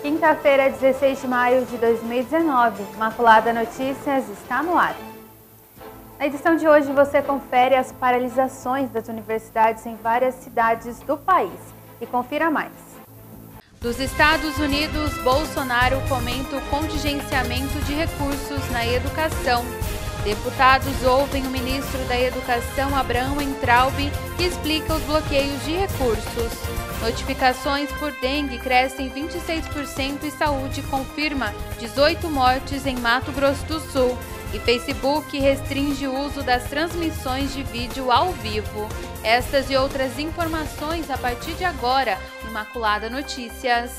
Quinta-feira, 16 de maio de 2019, Imaculada Notícias está no ar. Na edição de hoje você confere as paralisações das universidades em várias cidades do país. E confira mais. Dos Estados Unidos, Bolsonaro comenta o contingenciamento de recursos na educação. Deputados ouvem o ministro da Educação, Abraham Weintraub, que explica os bloqueios de recursos. Notificações por dengue crescem 26% e saúde confirma 18 mortes em Mato Grosso do Sul. E Facebook restringe o uso das transmissões de vídeo ao vivo. Estas e outras informações a partir de agora, Imaculada Notícias.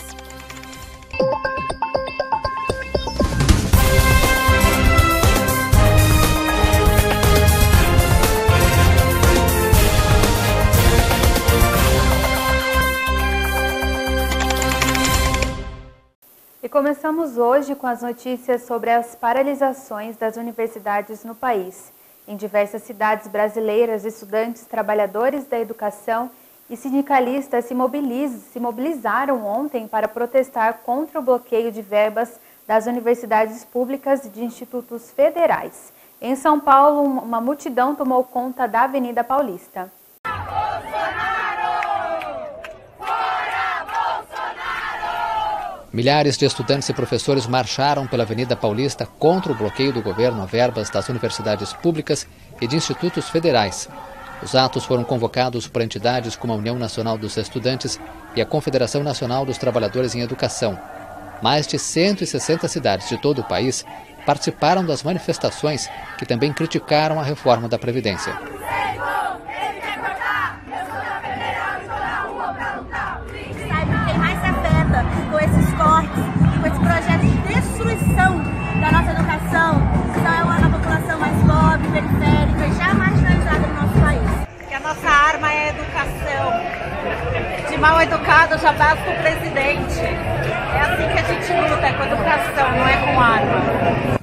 E começamos hoje com as notícias sobre as paralisações das universidades no país. Em diversas cidades brasileiras, estudantes, trabalhadores da educação e sindicalistas se mobilizaram ontem para protestar contra o bloqueio de verbas das universidades públicas e de institutos federais. Em São Paulo, uma multidão tomou conta da Avenida Paulista. Milhares de estudantes e professores marcharam pela Avenida Paulista contra o bloqueio do governo a verbas das universidades públicas e de institutos federais. Os atos foram convocados por entidades como a União Nacional dos Estudantes e a Confederação Nacional dos Trabalhadores em Educação. Mais de 160 cidades de todo o país participaram das manifestações, que também criticaram a reforma da Previdência. Com esses cortes, com esse projeto de destruição da nossa educação, que é a população mais pobre, periférica e já marginalizada no nosso país. Que a nossa arma é a educação. De mal educado já basta o presidente. É assim que a gente luta, é com educação, não é com arma.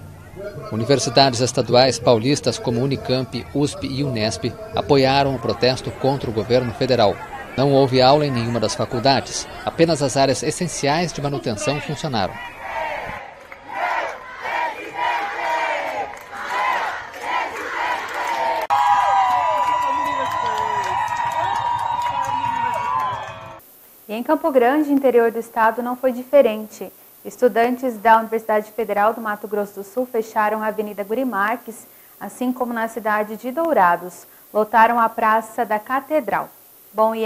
Universidades estaduais paulistas como Unicamp, USP e Unesp apoiaram o protesto contra o governo federal. Não houve aula em nenhuma das faculdades, apenas as áreas essenciais de manutenção funcionaram. E em Campo Grande, interior do estado, não foi diferente. Estudantes da Universidade Federal do Mato Grosso do Sul fecharam a Avenida Guri Marques, assim como na cidade de Dourados. Lotaram a Praça da Catedral. Bom, e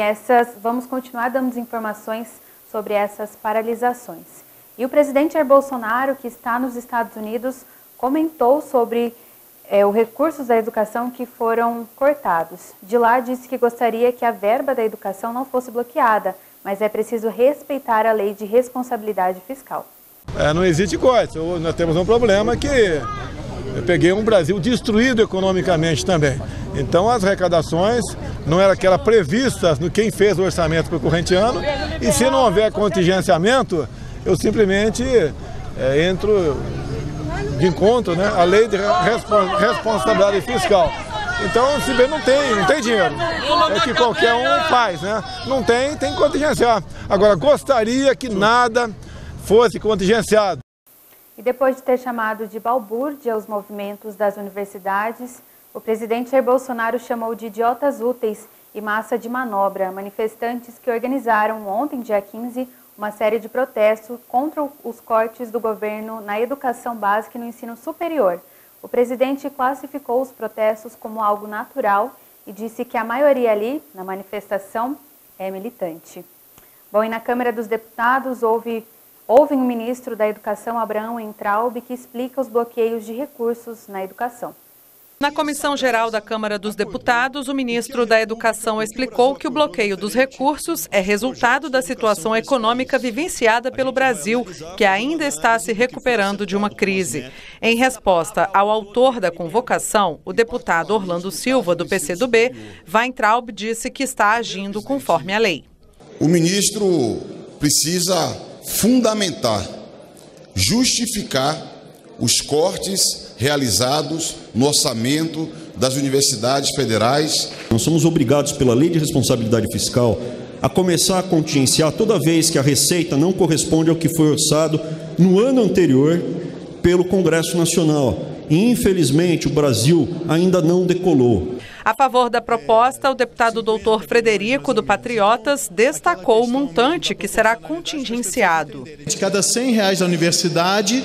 vamos continuar dando informações sobre essas paralisações. E o presidente Jair Bolsonaro, que está nos Estados Unidos, comentou sobre os recursos da educação que foram cortados. De lá, disse que gostaria que a verba da educação não fosse bloqueada, mas é preciso respeitar a lei de responsabilidade fiscal. Não existe corte. Nós temos um problema que eu peguei um Brasil destruído economicamente também. Então as arrecadações não eram aquelas previstas no quem fez o orçamento para o corrente ano, e se não houver contingenciamento, eu simplesmente entro de encontro, né, a lei de responsabilidade fiscal. Então, se bem não tem dinheiro, é que qualquer um faz, né? Não tem que contingenciar. Agora, gostaria que nada fosse contingenciado. E depois de ter chamado de balbúrdia os movimentos das universidades, o presidente Jair Bolsonaro chamou de idiotas úteis e massa de manobra manifestantes que organizaram ontem, dia 15, uma série de protestos contra os cortes do governo na educação básica e no ensino superior. O presidente classificou os protestos como algo natural e disse que a maioria ali, na manifestação, é militante. Bom, e na Câmara dos Deputados ouvem o ministro da Educação, Abraham Weintraub, que explica os bloqueios de recursos na educação. Na Comissão Geral da Câmara dos Deputados, o ministro da Educação explicou que o bloqueio dos recursos é resultado da situação econômica vivenciada pelo Brasil, que ainda está se recuperando de uma crise. Em resposta ao autor da convocação, o deputado Orlando Silva, do PCdoB, Weintraub disse que está agindo conforme a lei. O ministro precisa fundamentar, justificar os cortes realizados no orçamento das universidades federais. Nós somos obrigados pela Lei de Responsabilidade Fiscal a começar a contingenciar toda vez que a receita não corresponde ao que foi orçado no ano anterior pelo Congresso Nacional. E, infelizmente, o Brasil ainda não decolou. A favor da proposta, o deputado doutor Frederico, do Patriotas, destacou o montante que será contingenciado. De cada R$100 da universidade,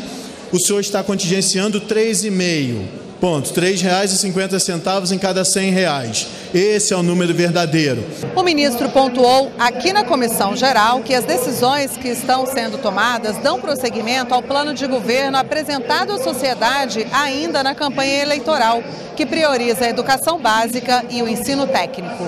o senhor está contingenciando 3,5. Ponto, R$ 3,50 em cada R$100. Esse é o número verdadeiro. O ministro pontuou aqui na Comissão Geral que as decisões que estão sendo tomadas dão prosseguimento ao plano de governo apresentado à sociedade ainda na campanha eleitoral, que prioriza a educação básica e o ensino técnico.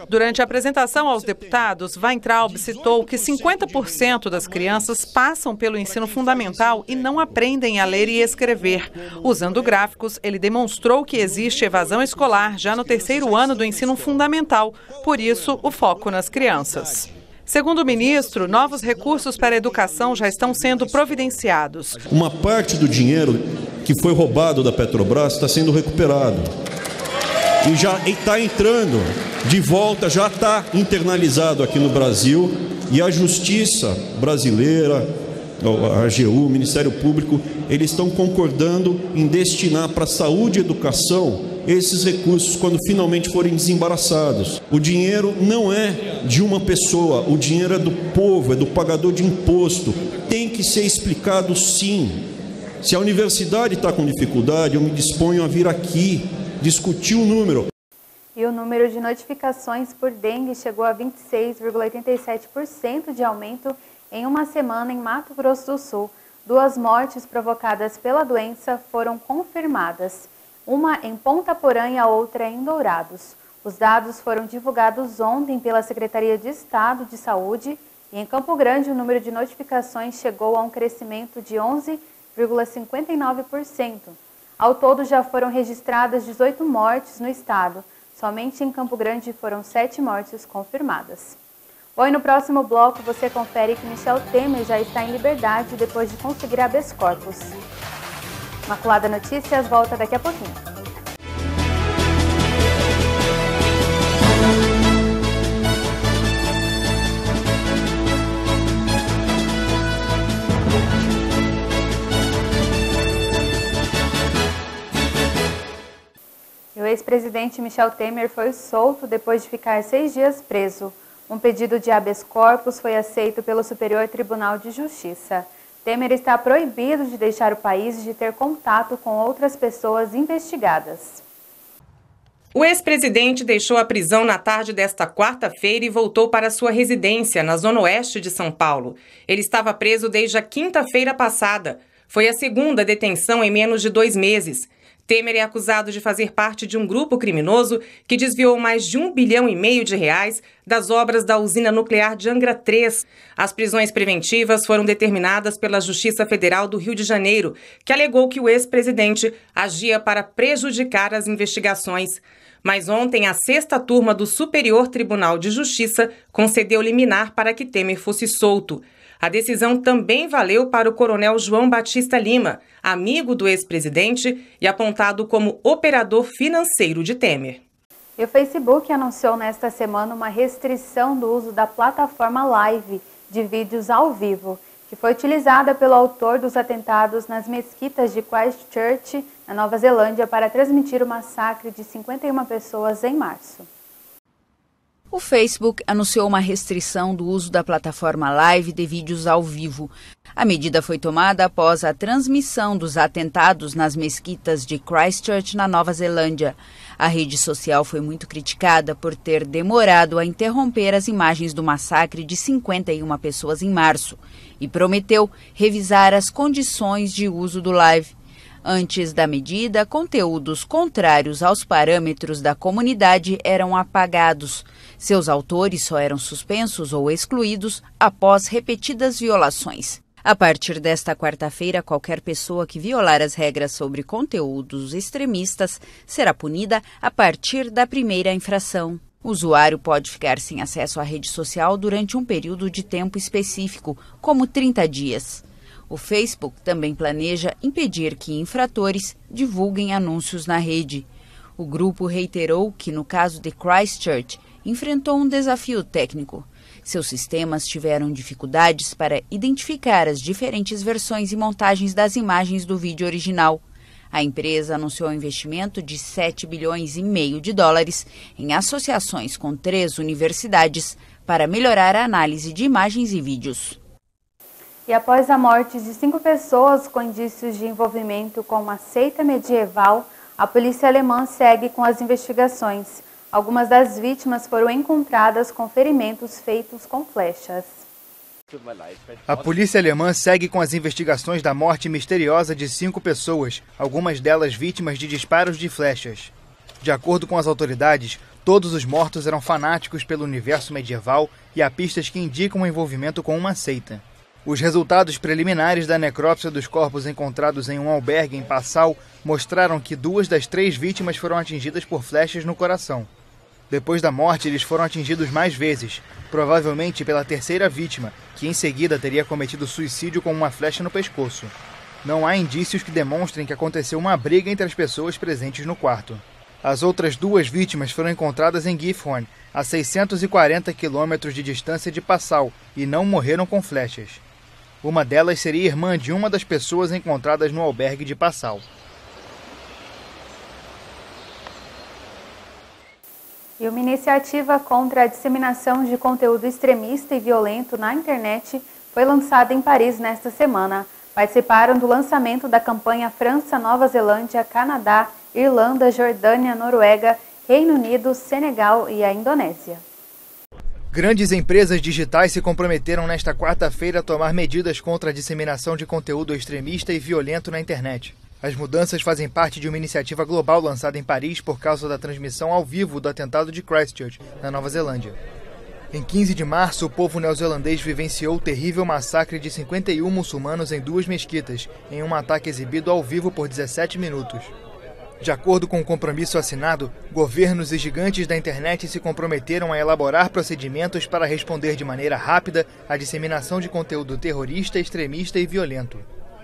Durante a apresentação aos deputados, Weintraub citou que 50% das crianças passam pelo ensino fundamental e não aprendem a ler e escrever. Usando gráficos, ele demonstrou que existe evasão escolar já no 3º ano do ensino fundamental, por isso o foco nas crianças. Segundo o ministro, novos recursos para a educação já estão sendo providenciados. Uma parte do dinheiro que foi roubado da Petrobras está sendo recuperado. E já está entrando de volta, já está internalizado aqui no Brasil, e a Justiça brasileira, a AGU, o Ministério Público, eles estão concordando em destinar para saúde e educação esses recursos quando finalmente forem desembaraçados. O dinheiro não é de uma pessoa, o dinheiro é do povo, é do pagador de imposto. Tem que ser explicado sim. Se a universidade está com dificuldade, eu me disponho a vir aqui discutir o número. E o número de notificações por dengue chegou a 26,87% de aumento em uma semana em Mato Grosso do Sul. 2 mortes provocadas pela doença foram confirmadas, uma em Ponta Porã e a outra em Dourados. Os dados foram divulgados ontem pela Secretaria de Estado de Saúde e em Campo Grande o número de notificações chegou a um crescimento de 11,59%. Ao todo, já foram registradas 18 mortes no estado. Somente em Campo Grande foram 7 mortes confirmadas. Bom, e no próximo bloco você confere que Michel Temer já está em liberdade depois de conseguir habeas corpus. Imaculada Notícias volta daqui a pouquinho. O ex-presidente Michel Temer foi solto depois de ficar 6 dias preso. Um pedido de habeas corpus foi aceito pelo Superior Tribunal de Justiça. Temer está proibido de deixar o país e de ter contato com outras pessoas investigadas. O ex-presidente deixou a prisão na tarde desta quarta-feira e voltou para sua residência, na zona oeste de São Paulo. Ele estava preso desde a quinta-feira passada. Foi a segunda detenção em menos de 2 meses. Temer é acusado de fazer parte de um grupo criminoso que desviou mais de R$1,5 bilhão das obras da usina nuclear de Angra 3. As prisões preventivas foram determinadas pela Justiça Federal do Rio de Janeiro, que alegou que o ex-presidente agia para prejudicar as investigações. Mas ontem, a 6ª turma do Superior Tribunal de Justiça concedeu liminar para que Temer fosse solto. A decisão também valeu para o coronel João Batista Lima, amigo do ex-presidente e apontado como operador financeiro de Temer. E o Facebook anunciou nesta semana uma restrição do uso da plataforma Live de vídeos ao vivo, que foi utilizada pelo autor dos atentados nas mesquitas de Christchurch, na Nova Zelândia, para transmitir o massacre de 51 pessoas em março. O Facebook anunciou uma restrição do uso da plataforma Live de vídeos ao vivo. A medida foi tomada após a transmissão dos atentados nas mesquitas de Christchurch, na Nova Zelândia. A rede social foi muito criticada por ter demorado a interromper as imagens do massacre de 51 pessoas em março e prometeu revisar as condições de uso do Live. Antes da medida, conteúdos contrários aos parâmetros da comunidade eram apagados. Seus autores só eram suspensos ou excluídos após repetidas violações. A partir desta quarta-feira, qualquer pessoa que violar as regras sobre conteúdos extremistas será punida a partir da primeira infração. O usuário pode ficar sem acesso à rede social durante um período de tempo específico, como 30 dias. O Facebook também planeja impedir que infratores divulguem anúncios na rede. O grupo reiterou que, no caso de Christchurch, enfrentou um desafio técnico. Seus sistemas tiveram dificuldades para identificar as diferentes versões e montagens das imagens do vídeo original. A empresa anunciou um investimento de 7,5 bilhões de dólares em associações com 3 universidades para melhorar a análise de imagens e vídeos. E após a morte de 5 pessoas com indícios de envolvimento com uma seita medieval, a polícia alemã segue com as investigações. Algumas das vítimas foram encontradas com ferimentos feitos com flechas. A polícia alemã segue com as investigações da morte misteriosa de 5 pessoas, algumas delas vítimas de disparos de flechas. De acordo com as autoridades, todos os mortos eram fanáticos pelo universo medieval e há pistas que indicam o envolvimento com uma seita. Os resultados preliminares da necrópsia dos corpos encontrados em um albergue em Passau mostraram que 2 das 3 vítimas foram atingidas por flechas no coração. Depois da morte, eles foram atingidos mais vezes, provavelmente pela terceira vítima, que em seguida teria cometido suicídio com uma flecha no pescoço. Não há indícios que demonstrem que aconteceu uma briga entre as pessoas presentes no quarto. As outras 2 vítimas foram encontradas em Gifhorn, a 640 quilômetros de distância de Passau, e não morreram com flechas. Uma delas seria irmã de uma das pessoas encontradas no albergue de Passau. E uma iniciativa contra a disseminação de conteúdo extremista e violento na internet foi lançada em Paris nesta semana. Participaram do lançamento da campanha França, Nova Zelândia, Canadá, Irlanda, Jordânia, Noruega, Reino Unido, Senegal e a Indonésia. Grandes empresas digitais se comprometeram nesta quarta-feira a tomar medidas contra a disseminação de conteúdo extremista e violento na internet. As mudanças fazem parte de uma iniciativa global lançada em Paris por causa da transmissão ao vivo do atentado de Christchurch, na Nova Zelândia. Em 15 de março, o povo neozelandês vivenciou o terrível massacre de 51 muçulmanos em 2 mesquitas, em um ataque exibido ao vivo por 17 minutos. De acordo com o compromisso assinado, governos e gigantes da internet se comprometeram a elaborar procedimentos para responder de maneira rápida à disseminação de conteúdo terrorista, extremista e violento.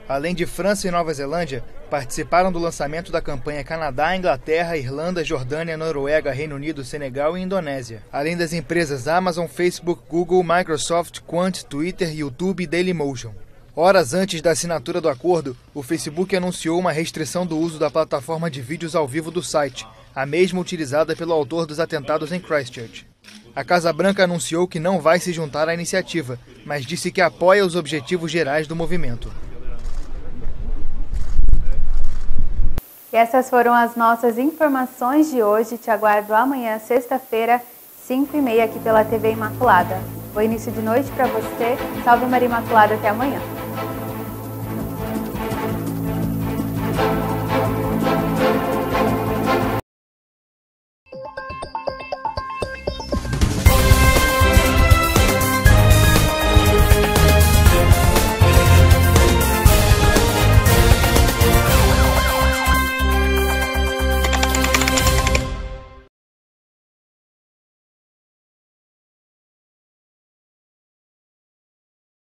Além de França e Nova Zelândia, participaram do lançamento da campanha Canadá, Inglaterra, Irlanda, Jordânia, Noruega, Reino Unido, Senegal e Indonésia. Além das empresas Amazon, Facebook, Google, Microsoft, Quant, Twitter, YouTube e Dailymotion. Horas antes da assinatura do acordo, o Facebook anunciou uma restrição do uso da plataforma de vídeos ao vivo do site, a mesma utilizada pelo autor dos atentados em Christchurch. A Casa Branca anunciou que não vai se juntar à iniciativa, mas disse que apoia os objetivos gerais do movimento. E essas foram as nossas informações de hoje. Te aguardo amanhã, sexta-feira, 5h30 aqui pela TV Imaculada. Bom início de noite para você. Salve Maria Imaculada, até amanhã.